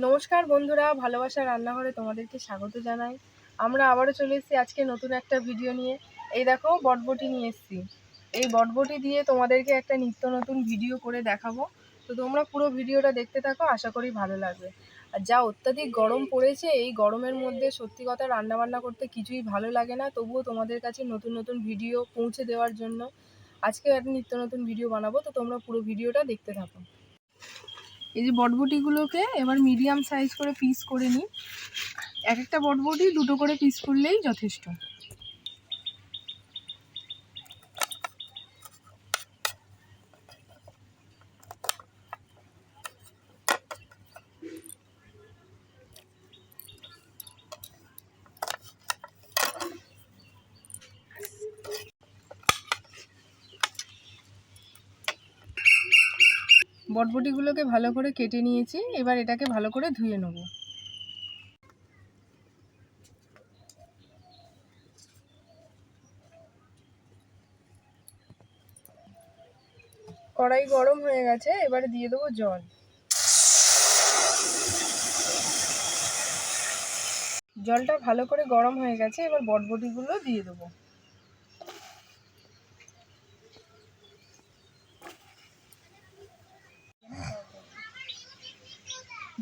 নমস্কার বন্ধুরা, ভালোবাসা রান্নাঘরে তোমাদেরকে স্বাগত জানাই। আমরা আবারও চলে এসেছি আজকে নতুন একটা ভিডিও নিয়ে। এই দেখো বটবটি নিয়ে এসেছি। এই বটবটি দিয়ে তোমাদেরকে একটা নিত্য নতুন ভিডিও করে দেখাবো। তো তোমরা পুরো ভিডিওটা দেখতে থাকো, আশা করি ভালো লাগবে। আর যা অত্যাধিক গরম পড়েছে, এই গরমের মধ্যে সত্যি কথা রান্নাবান্না করতে কিছুই ভালো লাগে না। তবুও তোমাদের কাছে নতুন নতুন ভিডিও পৌঁছে দেওয়ার জন্য আজকেও একটা নিত্য নতুন ভিডিও বানাবো। তো তোমরা পুরো ভিডিওটা দেখতে থাকো। এই যে বটবটিগুলোকে এবার মিডিয়াম সাইজ করে পিস করে নিই। এক একটা বটবটি দুটো করে পিস করলেই যথেষ্ট। বটবটিগুলোকে ভালো করে কেটে নিয়েছি, এবার এটাকে ভালো করে ধুয়ে নেব। কড়াই গরম হয়ে গেছে, এবারে দিয়ে দেবো জল। জলটা ভালো করে গরম হয়ে গেছে, এবার বটবটিগুলো দিয়ে দেবো।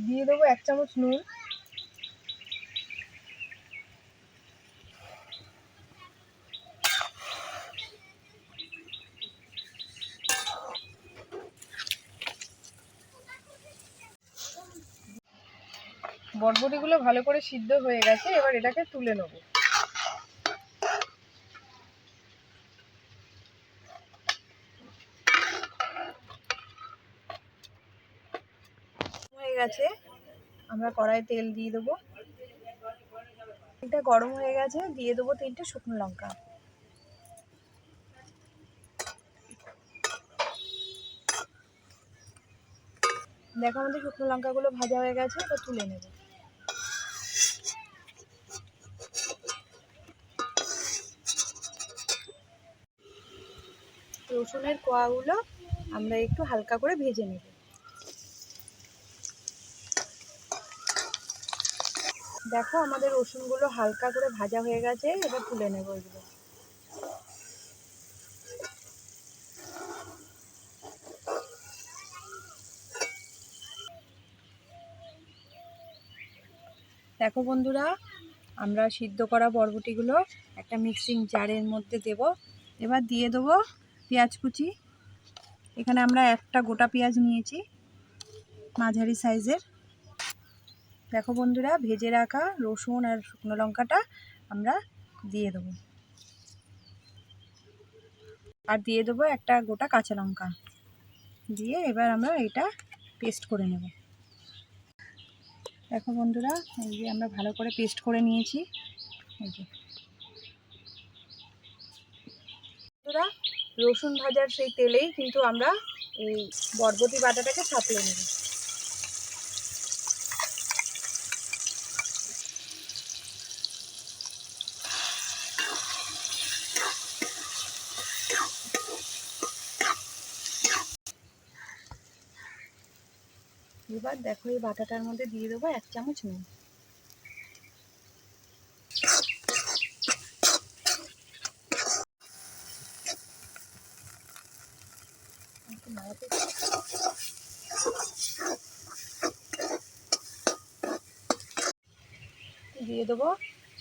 দিয়ে দেবো 1 চামচ নুন। বটবটিগুলো ভালো করে সিদ্ধ হয়ে গেছে, এবার এটাকে তুলে নেব। হয়ে গেছে, আমরা কড়াইয়ে তেল দিয়ে দেবো। তেলটা গরম হয়ে গেছে, দিয়ে দেবো 3টে শুকনো লঙ্কা। দেখো আমাদের শুকনো লঙ্কাগুলো ভাজা হয়ে গেছে, এবার তুলে নেব। রসুনের কোয়াগুলো আমরা একটু হালকা করে ভেজে নেব। দেখো আমাদের রসুনগুলো হালকা করে ভাজা হয়ে গেছে, এবার তুলে নেব এগুলো। দেখো বন্ধুরা, আমরা সিদ্ধ করা বরবটিগুলো একটা মিক্সিং জারের মধ্যে দেব। এবার দিয়ে দেবো পেঁয়াজ কুচি। এখানে আমরা একটা গোটা পেঁয়াজ নিয়েছি, মাঝারি সাইজের। দেখো বন্ধুরা, ভেজে রাখা রসুন আর শুকনো লঙ্কাটা আমরা দিয়ে দেবো। আর দিয়ে দেবো একটা গোটা কাঁচা লঙ্কা দিয়ে এবার আমরা এটা পেস্ট করে নেব। দেখো বন্ধুরা, এই যে আমরা ভালো করে পেস্ট করে নিয়েছি। এই যে বন্ধুরা, রসুন ভাজার সেই তেলেই কিন্তু আমরা এই বরবটি বাটাটাকে ছাপিয়ে নেব। এবার দেখো এই বাটাটার মধ্যে দিয়ে দেবো 1 চামচ নুন। দিয়ে দেবো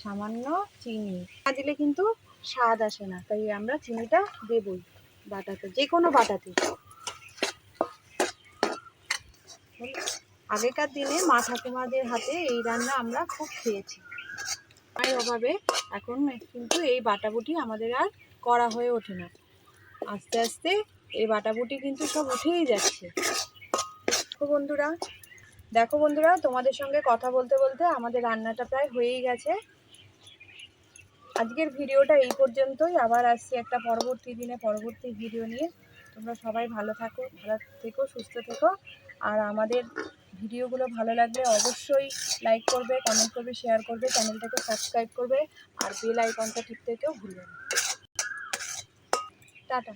সামান্য চিনি। না দিলে কিন্তু স্বাদ আসে না, তাই আমরা চিনিটা দেবই বাটাতে, যে কোনো বাটাতে। আগেকার দিনে মা ঠাকুমাদের হাতে এই রান্না আমরা খুব খেয়েছি। তাই অভাবে এখন কিন্তু এই বাটাবুটি আমাদের আর করা হয়ে ওঠে না। আস্তে আস্তে এই বাটাবুটি কিন্তু সব উঠেই যাচ্ছে। দেখো বন্ধুরা, তোমাদের সঙ্গে কথা বলতে বলতে আমাদের রান্নাটা প্রায় হয়েই গেছে। আজকের ভিডিওটা এই পর্যন্তই। আবার আসছি একটা পরবর্তী দিনে পরবর্তী ভিডিও নিয়ে। তোমরা সবাই ভালো থেকো, সুস্থ থেকো। আর আমাদের ভিডিওগুলো ভালো লাগলে অবশ্যই লাইক করবে, কমেন্ট করবে, শেয়ার করবে, চ্যানেলটাকে সাবস্ক্রাইব করবে আর বেল আইকনটা টিপতেও ভুলবে না। টাটা।